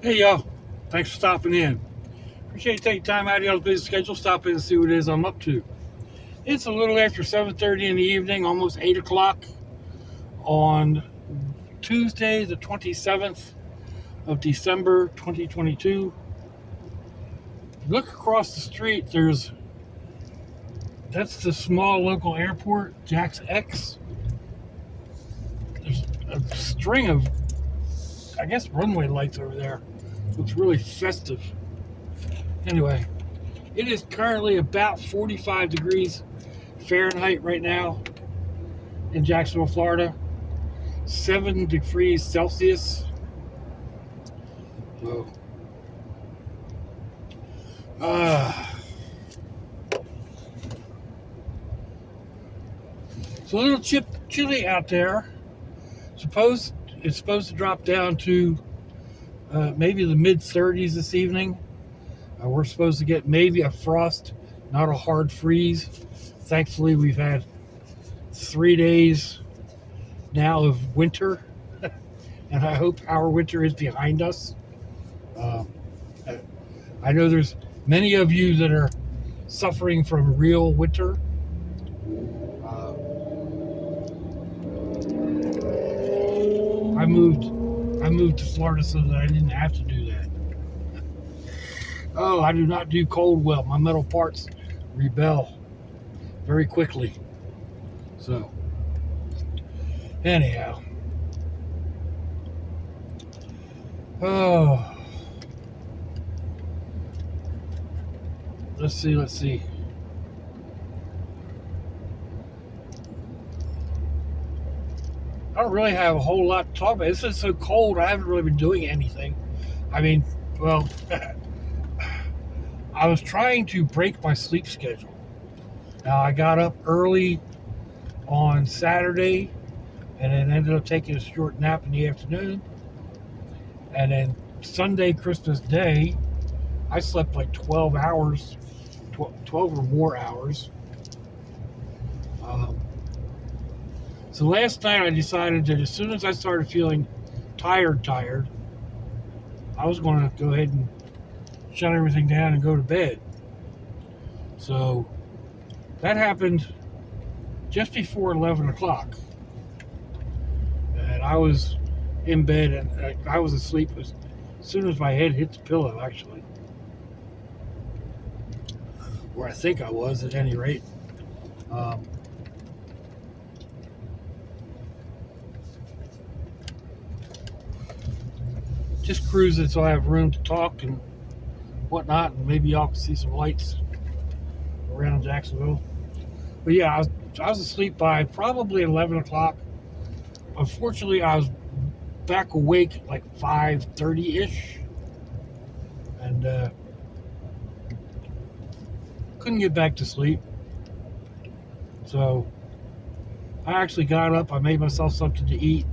Hey y'all, thanks for stopping in. Appreciate you taking time out of y'all's busy schedule, stop in and see what it is I'm up to. It's a little after 7:30 in the evening, almost 8 o'clock on Tuesday, the 27th of December, 2022. Look across the street. That's the small local airport, Jax X. There's a string of, I guess, runway lights over there. Looks really festive. Anyway, it is currently about 45 degrees Fahrenheit right now in Jacksonville, Florida. 7 degrees Celsius. So, uh, it's a little chilly out there. It's supposed to drop down to maybe the mid 30s this evening. We're supposed to get maybe a frost, not a hard freeze. Thankfully, we've had 3 days now of winter, and I hope our winter is behind us. Um, I know there's many of you that are suffering from real winter. Uh, I moved to Florida so that I didn't have to do that. Oh, I do not do cold well. My metal parts rebel very quickly. So, anyhow. Oh, let's see. I don't really have a whole lot to talk about. It's just so cold. I haven't really been doing anything. I mean, well, I was trying to break my sleep schedule. Now, I got up early on Saturday and then ended up taking a short nap in the afternoon. And then Sunday, Christmas Day, I slept like 12 hours, 12 or more hours. Um, so last night I decided that as soon as I started feeling tired, I was going to go ahead and shut everything down and go to bed. So that happened just before 11 o'clock. And I was in bed and I was asleep as soon as my head hit the pillow, actually. Or I think I was, at any rate. Um, just cruising so I have room to talk and whatnot, and maybe y'all can see some lights around Jacksonville. But yeah, I was asleep by probably 11 o'clock. Unfortunately, I was back awake like 5:30 ish, and couldn't get back to sleep. So I actually got up. I made myself something to eat,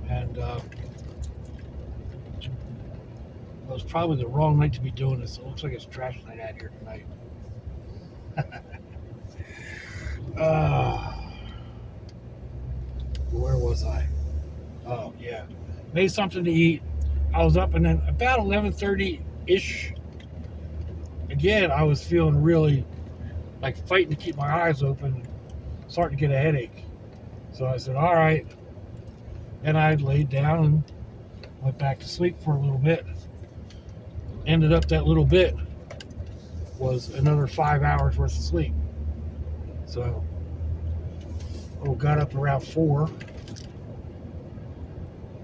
and it was probably the wrong night to be doing this. It looks like it's trash night out here tonight. uh, where was I? Oh yeah, made something to eat. I was up, and then about 11:30 ish. Again, I was feeling really like fighting to keep my eyes open, starting to get a headache. So I said, "All right," and I laid down and went back to sleep for a little bit. Ended up that little bit was another 5 hours worth of sleep. So, got up around 4.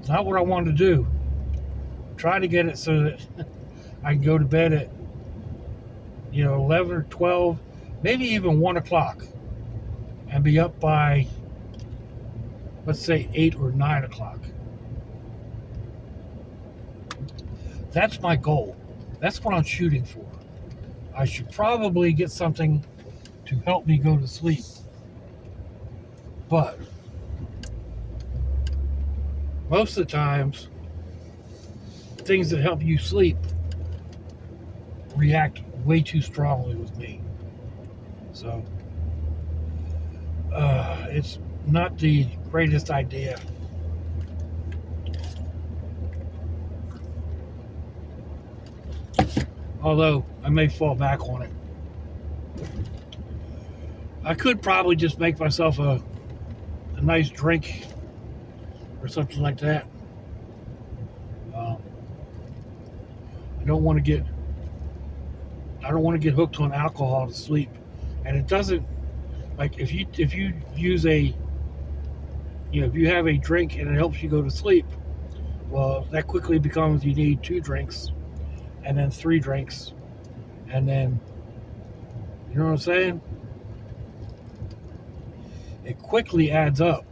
Not what I wanted to do. Try to get it so that I can go to bed at 11 or 12, maybe even 1 o'clock, and be up by, let's say, 8 or 9 o'clock. That's my goal. That's what I'm shooting for. I should probably get something to help me go to sleep. But most of the times, things that help you sleep react way too strongly with me. So it's not the greatest idea. Although I may fall back on it. I could probably just make myself a nice drink or something like that. I don't want to get hooked on alcohol to sleep, and it doesn't, like, if you use a, if you have a drink and it helps you go to sleep, well, that quickly becomes you need 2 drinks and then 3 drinks, and then, you know what I'm saying? It quickly adds up,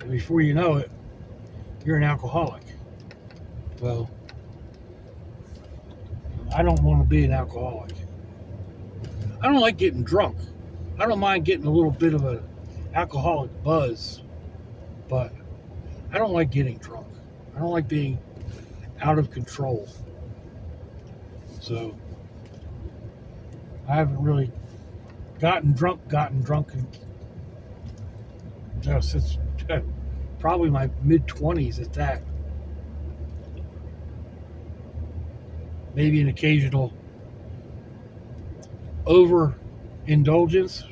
and before you know it, you're an alcoholic. Well, I don't want to be an alcoholic. I don't like getting drunk. I don't mind getting a little bit of an alcoholic buzz, but I don't like getting drunk. I don't like being out of control. So I haven't really gotten drunk since probably my mid-20s at that. Maybe an occasional overindulgence.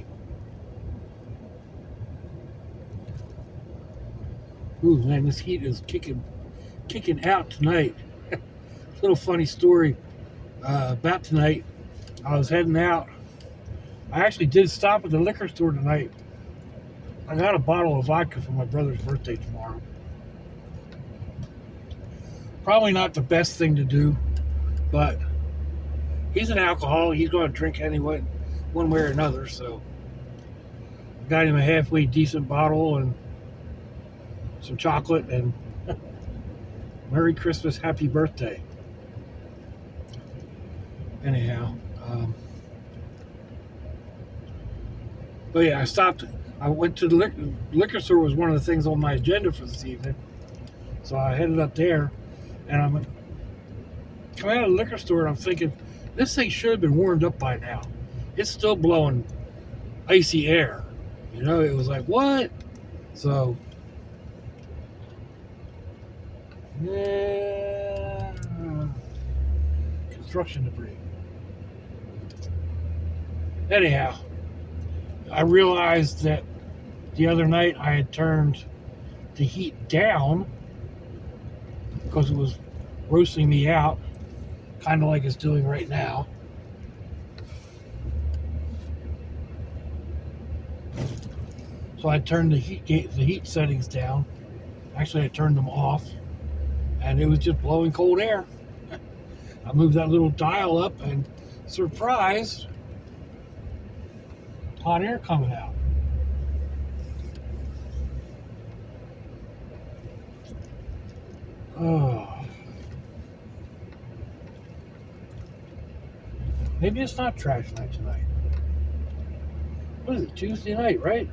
Ooh, man, this heat is kicking out tonight. Little funny story about tonight. I was heading out. I actually did stop at the liquor store tonight. I got a bottle of vodka for my brother's birthday tomorrow. Probably not the best thing to do, but he's an alcoholic. He's going to drink anyway, one way or another. So I got him a halfway decent bottle and some chocolate, and Merry Christmas, Happy Birthday. Anyhow, but yeah, I went to the liquor store. Was one of the things on my agenda for this evening, so I headed up there, and I'm coming out of the liquor store, and I'm thinking, this thing should have been warmed up by now. It's still blowing icy air. It was like, what? So, yeah, construction debris. Anyhow, I realized that the other night I had turned the heat down because it was roasting me out, kind of like it's doing right now. So I turned the heat settings down. Actually, I turned them off, and it was just blowing cold air. I moved that little dial up, and surprise, hot air coming out. Oh. Maybe it's not trash night tonight. What is it, Tuesday night, right?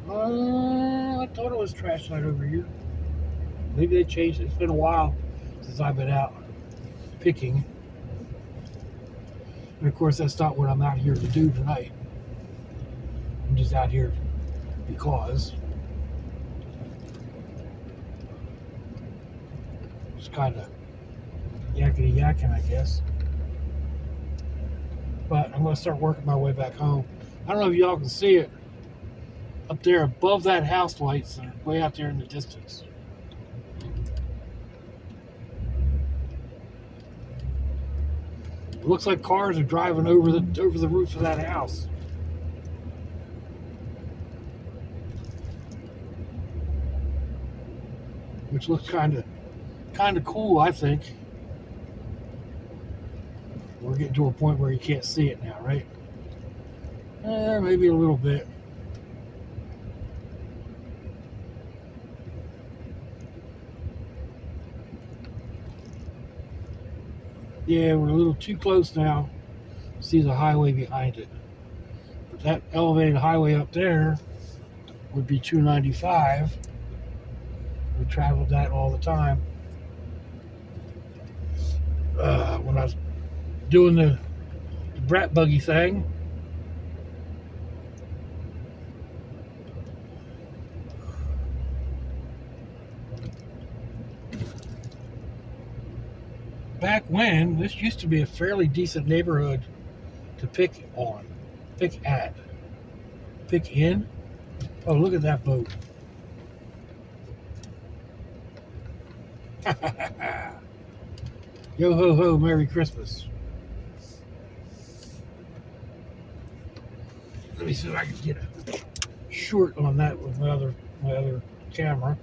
I thought it was trash night over here. Maybe they changed it. It's been a while since I've been out picking. And of course, that's not what I'm out here to do tonight. I'm just out here because. Just kind of yakking, I guess. But I'm going to start working my way back home. I don't know if y'all can see it up there above that house lights that are way out there in the distance. It looks like cars are driving over the roof of that house. Which looks kind of cool, I think. We're getting to a point where you can't see it now, right? Maybe a little bit. Yeah, we're a little too close now to see the highway behind it. But that elevated highway up there would be 295. We traveled that all the time. When I was doing the brat buggy thing. back when, this used to be a fairly decent neighborhood to pick in. Oh, look at that boat. Yo ho ho, Merry Christmas. Let me see if I can get a short on that with my other camera.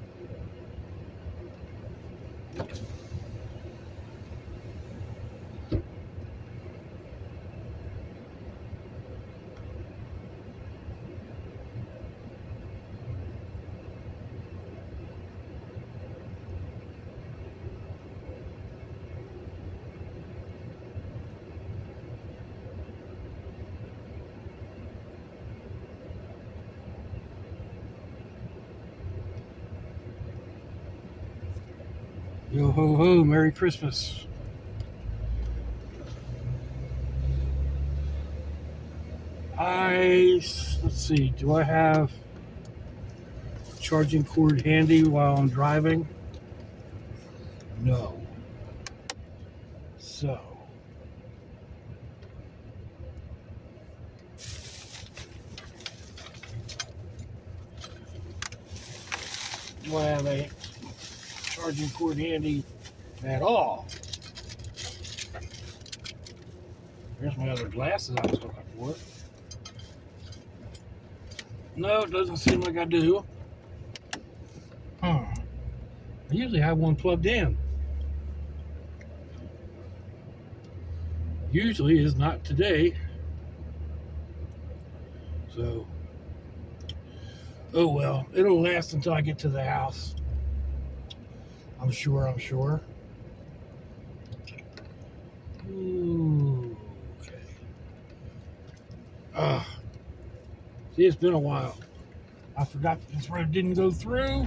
Yo ho ho, Merry Christmas. Let's see, do I have a charging cord handy while I'm driving? No. So, do I have a charging cord handy at all? Here's my other glasses I was looking for. No, it doesn't seem like I do. I usually have one plugged in. Usually is not today. So, oh well, it'll last until I get to the house. I'm sure. Ooh, okay. See, it's been a while. I forgot this road didn't go through.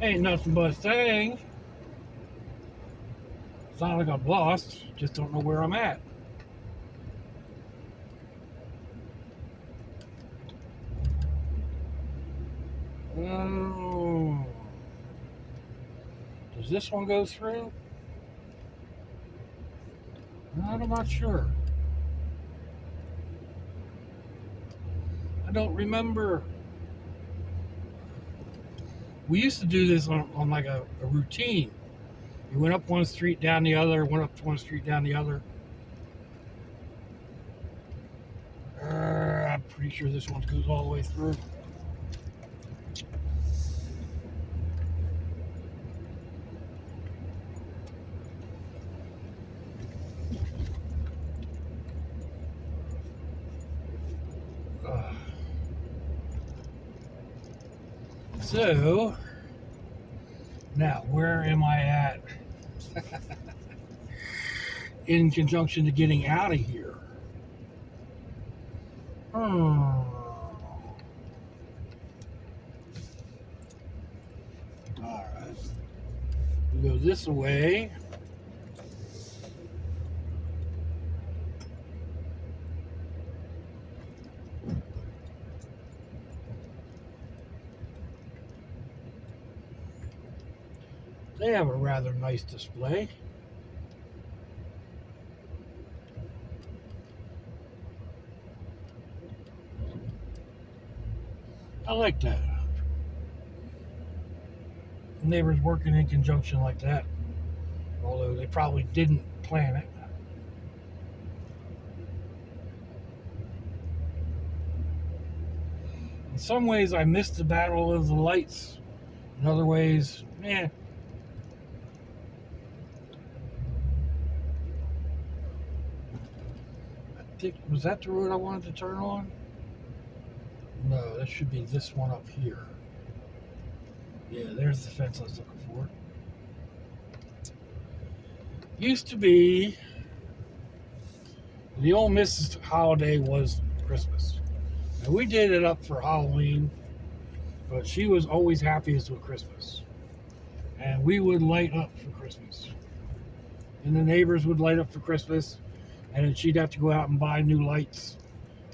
Ain't nothing but a thing. It's not like I'm lost, just don't know where I'm at. Oh. Does this one go through? I'm not sure. I don't remember. We used to do this on like a routine. You went up one street, down the other, went up one street, down the other. I'm pretty sure this one goes all the way through. So, now where am I at in conjunction to getting out of here? Alright. We go this way. They have a rather nice display. I like that. Neighbors working in conjunction like that, although they probably didn't plan it. In some ways, I missed the battle of the lights. In other ways, was that the road I wanted to turn on? No, that should be this one up here. Yeah, there's the fence I was looking for. Used to be, the old Mrs. holiday was Christmas. And we did it up for Halloween, but she was always happiest with Christmas. And we would light up for Christmas. and the neighbors would light up for Christmas, and then she'd have to go out and buy new lights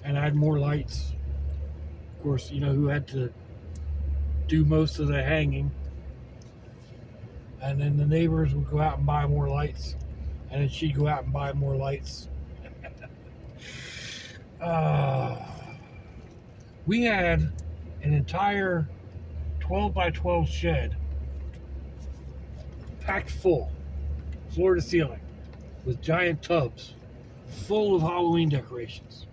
and add more lights. Of course, who had to do most of the hanging. And then the neighbors would go out and buy more lights, and then she'd go out and buy more lights. We had an entire 12 by 12 shed packed full, floor to ceiling, with giant tubs full of Halloween decorations.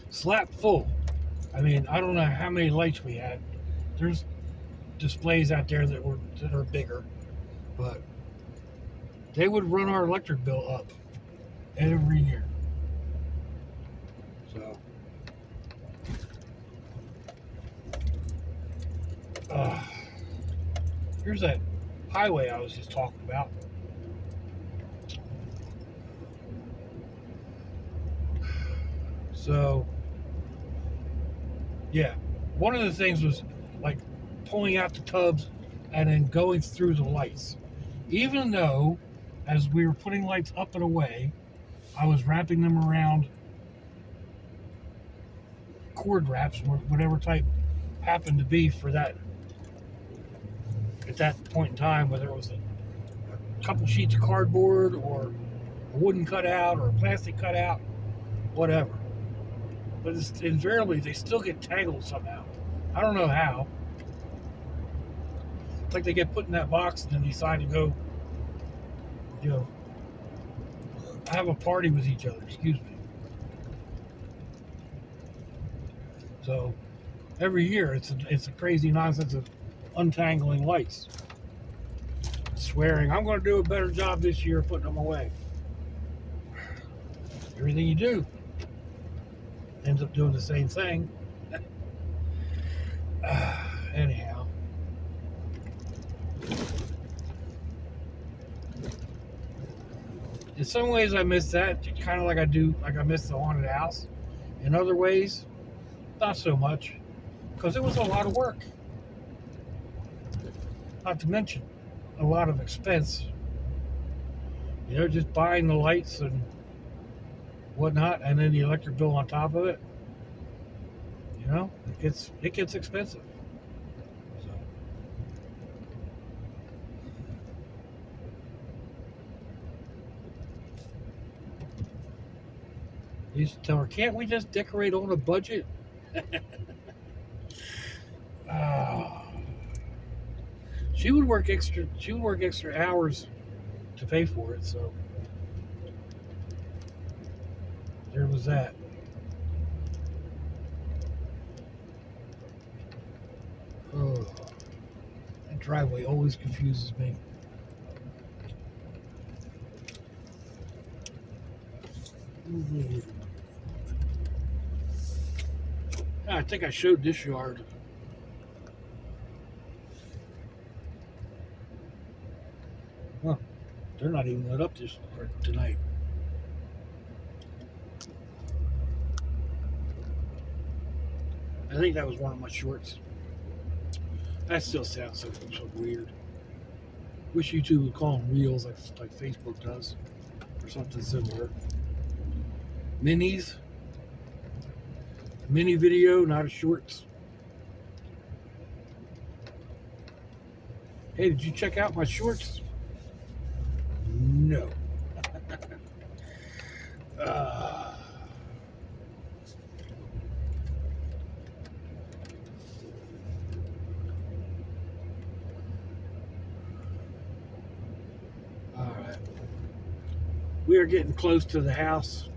Slap full. I mean, I don't know how many lights we had. There's displays out there that are bigger, but they would run our electric bill up every year. So here's that highway I was just talking about. So yeah, one of the things was like pulling out the tubs and then going through the lights. Even though, as we were putting lights up and away, I was wrapping them around cord wraps, whatever type happened to be for that at that point in time, whether it was a couple sheets of cardboard or a wooden cutout or a plastic cutout, whatever. But invariably, they still get tangled somehow. I don't know how. It's like they get put in that box and then decide to go, have a party with each other. Excuse me. So every year, it's a crazy nonsense of untangling lights. Swearing, I'm going to do a better job this year putting them away. Everything you do ends up doing the same thing. Anyhow. In some ways I miss that, kind of like I miss the haunted house. In other ways, not so much, because it was a lot of work. Not to mention a lot of expense. Just buying the lights and whatnot, and then the electric bill on top of it. It gets expensive. So I used to tell her, "Can't we just decorate on a budget?" She would work extra hours to pay for it. So there was that. Oh, that driveway always confuses me. I think I showed this yard. Huh. They're not even lit up tonight. I think that was one of my shorts. That still sounds so weird. Wish YouTube would call them reels like Facebook does, or something similar. Minis. Mini video, not a shorts. Hey, did you check out my shorts? No. All right. We are getting close to the house.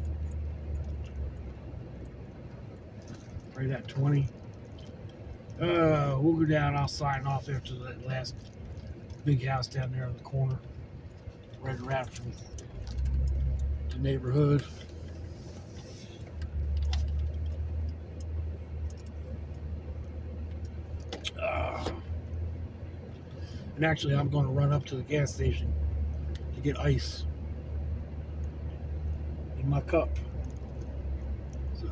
Right at 20. We'll go down. I'll sign off after that last big house down there in the corner, right around from the neighborhood. And actually, I'm going to run up to the gas station to get ice in my cup. So,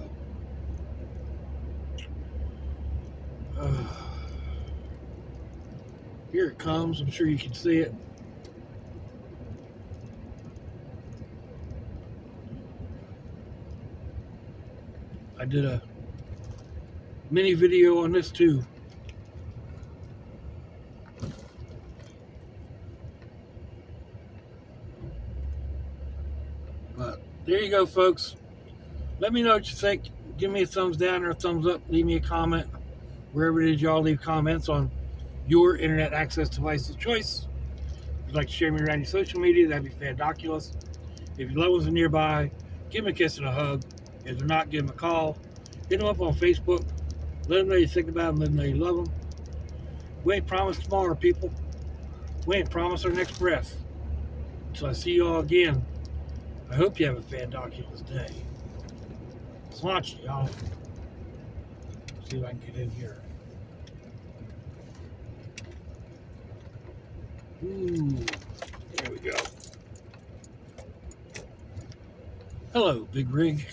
here it comes. I'm sure you can see it. did a mini video on this too. But there you go, folks. Let me know what you think. Give me a thumbs down or a thumbs up. Leave me a comment wherever it is y'all leave comments on your internet access device of choice. If you'd like to share me around your social media, that'd be fandoculous. If your loved ones are nearby, give them a kiss and a hug. If they're not, give them a call. Hit them up on Facebook. Let them know you think about them. Let them know you love them. We ain't promised tomorrow, people. We ain't promised our next breath. Until I see you all again, I hope you have a fandoculous day. Launch it, y'all. See if I can get in here. Ooh, there we go. Hello, big rig.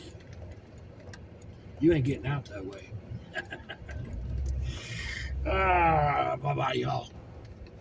You ain't getting out that way. Bye-bye, y'all.